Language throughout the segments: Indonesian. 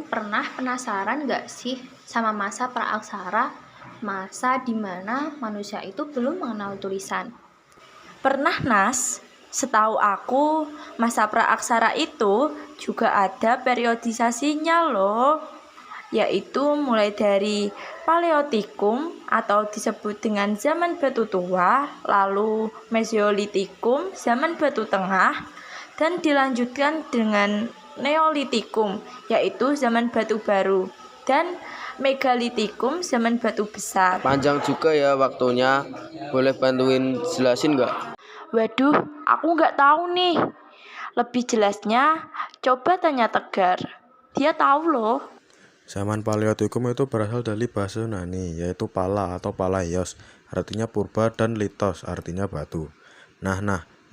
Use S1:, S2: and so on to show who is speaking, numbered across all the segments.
S1: Kamu pernah penasaran nggak sih sama masa praaksara? Masa dimana manusia itu belum mengenal tulisan.
S2: Pernah, Nas. Setahu aku, masa praaksara itu juga ada periodisasinya loh, yaitu mulai dari Paleotikum atau disebut dengan zaman batu tua, lalu Mesolitikum, zaman batu tengah, dan dilanjutkan dengan Neolitikum, yaitu zaman batu baru, dan Megalitikum, zaman batu besar.
S3: Panjang juga ya waktunya. Boleh bantuin jelasin nggak?
S2: Waduh, aku nggak tahu nih. Lebih jelasnya, coba tanya Tegar. Dia tahu loh.
S4: Zaman Paleotikum itu berasal dari bahasa Yunani, yaitu pala atau palaios, artinya purba, dan litos, artinya batu.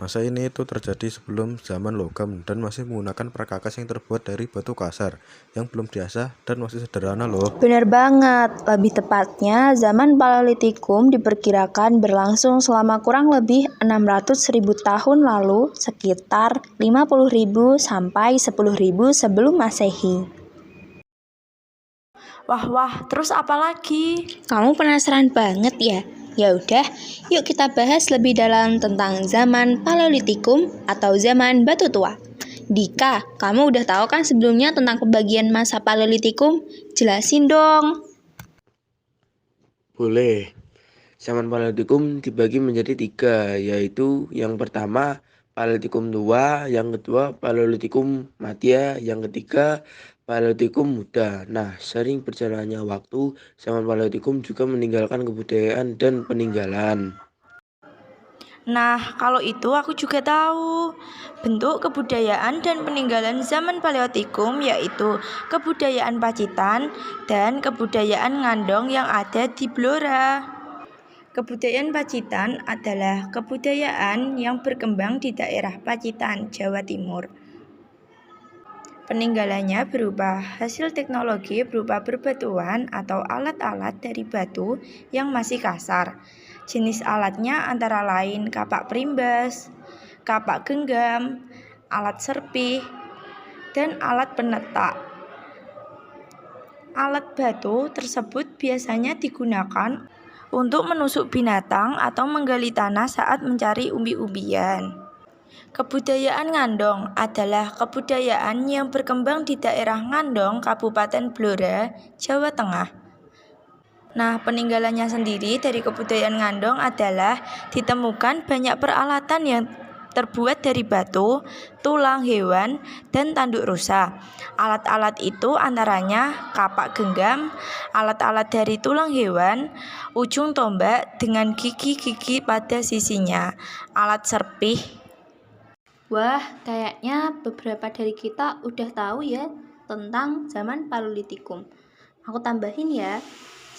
S4: Masa ini itu terjadi sebelum zaman logam dan masih menggunakan perkakas yang terbuat dari batu kasar, yang belum diasah dan masih sederhana loh.
S1: Benar banget, lebih tepatnya zaman Paleolitikum diperkirakan berlangsung selama kurang lebih 600.000 tahun lalu, sekitar 50.000 sampai 10.000 sebelum Masehi.
S2: Wah, terus apa lagi?
S1: Kamu penasaran banget ya? Ya udah, yuk kita bahas lebih dalam tentang zaman Paleolitikum atau zaman batu tua. Dika, kamu udah tahu kan sebelumnya tentang pembagian masa Paleolitikum? Jelasin dong.
S3: Boleh. Zaman Paleotikum dibagi menjadi 3, yaitu yang pertama Paleolitikum tua, yang kedua Paleolitikum Madya, yang ketiga Paleolitikum Muda. Nah, sering berjalannya waktu, zaman Paleolitikum juga meninggalkan kebudayaan dan peninggalan.
S2: Nah, kalau itu aku juga tahu. Bentuk kebudayaan dan peninggalan zaman Paleotikum yaitu kebudayaan Pacitan dan kebudayaan Ngandong yang ada di Blora. Kebudayaan Pacitan adalah kebudayaan yang berkembang di daerah Pacitan, Jawa Timur. Peninggalannya berupa hasil teknologi berupa berbatuan atau alat-alat dari batu yang masih kasar. Jenis alatnya antara lain kapak primbas, kapak genggam, alat serpih, dan alat penetak. Alat batu tersebut biasanya digunakan untuk menusuk binatang atau menggali tanah saat mencari umbi-umbian. Kebudayaan Ngandong adalah kebudayaan yang berkembang di daerah Ngandong, Kabupaten Blora, Jawa Tengah. Nah, peninggalannya sendiri dari kebudayaan Ngandong adalah ditemukan banyak peralatan yang terbuat dari batu, tulang hewan, dan tanduk rusa. Alat-alat itu antaranya kapak genggam, alat-alat dari tulang hewan, ujung tombak dengan gigi-gigi pada sisinya, alat serpih.
S1: Wah, kayaknya beberapa dari kita udah tahu ya tentang zaman Paleolitikum. Aku tambahin ya,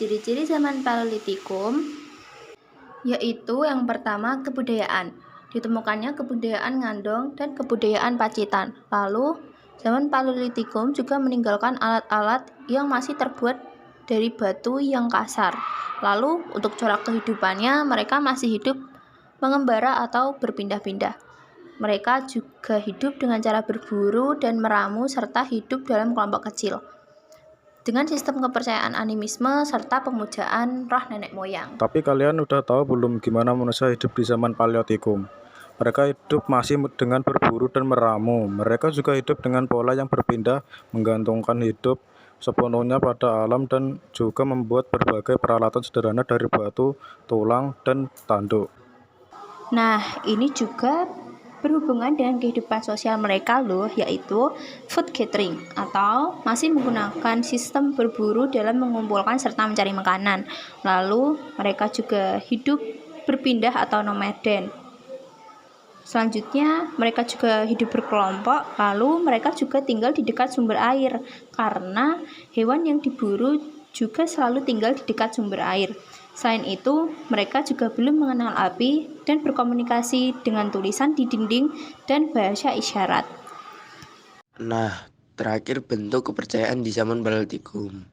S1: ciri-ciri zaman Paleolitikum yaitu yang pertama kebudayaan. Ditemukannya kebudayaan Ngandong dan kebudayaan Pacitan. Lalu, zaman Paleolitikum juga meninggalkan alat-alat yang masih terbuat dari batu yang kasar. Lalu, untuk corak kehidupannya, mereka masih hidup mengembara atau berpindah-pindah. Mereka juga hidup dengan cara berburu dan meramu serta hidup dalam kelompok kecil dengan sistem kepercayaan animisme serta pemujaan roh nenek moyang.
S4: Tapi kalian udah tahu belum gimana manusia hidup di zaman Paleotikum? Mereka hidup masih dengan berburu dan meramu. Mereka juga hidup dengan pola yang berpindah, menggantungkan hidup sepenuhnya pada alam dan juga membuat berbagai peralatan sederhana dari batu, tulang, dan tanduk.
S1: Nah, ini juga berhubungan dengan kehidupan sosial mereka loh, yaitu food gathering atau masih menggunakan sistem berburu dalam mengumpulkan serta mencari makanan. Lalu mereka juga hidup berpindah atau nomaden. Selanjutnya mereka juga hidup berkelompok, lalu mereka juga tinggal di dekat sumber air karena hewan yang diburu juga selalu tinggal di dekat sumber air. Selain itu, mereka juga belum mengenal api dan berkomunikasi dengan tulisan di dinding dan bahasa isyarat.
S3: Nah, terakhir bentuk kepercayaan di zaman Paleolitikum.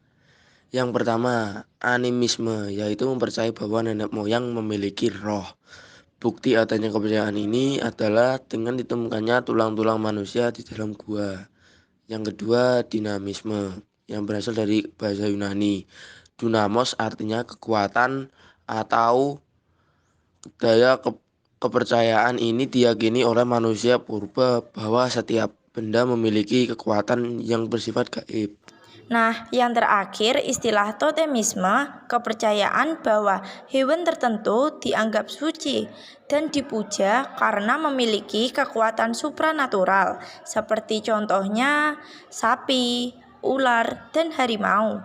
S3: Yang pertama, animisme, yaitu mempercayai bahwa nenek moyang memiliki roh. Bukti adanya kepercayaan ini adalah dengan ditemukannya tulang-tulang manusia di dalam gua. Yang kedua, dinamisme. yang berasal dari bahasa Yunani. Dunamos artinya kekuatan atau daya. Kepercayaan ini diyakini oleh manusia purba bahwa setiap benda memiliki kekuatan yang bersifat gaib.
S2: Nah, yang terakhir istilah totemisme, kepercayaan bahwa hewan tertentu dianggap suci dan dipuja karena memiliki kekuatan supranatural, seperti contohnya sapi, ular, dan harimau.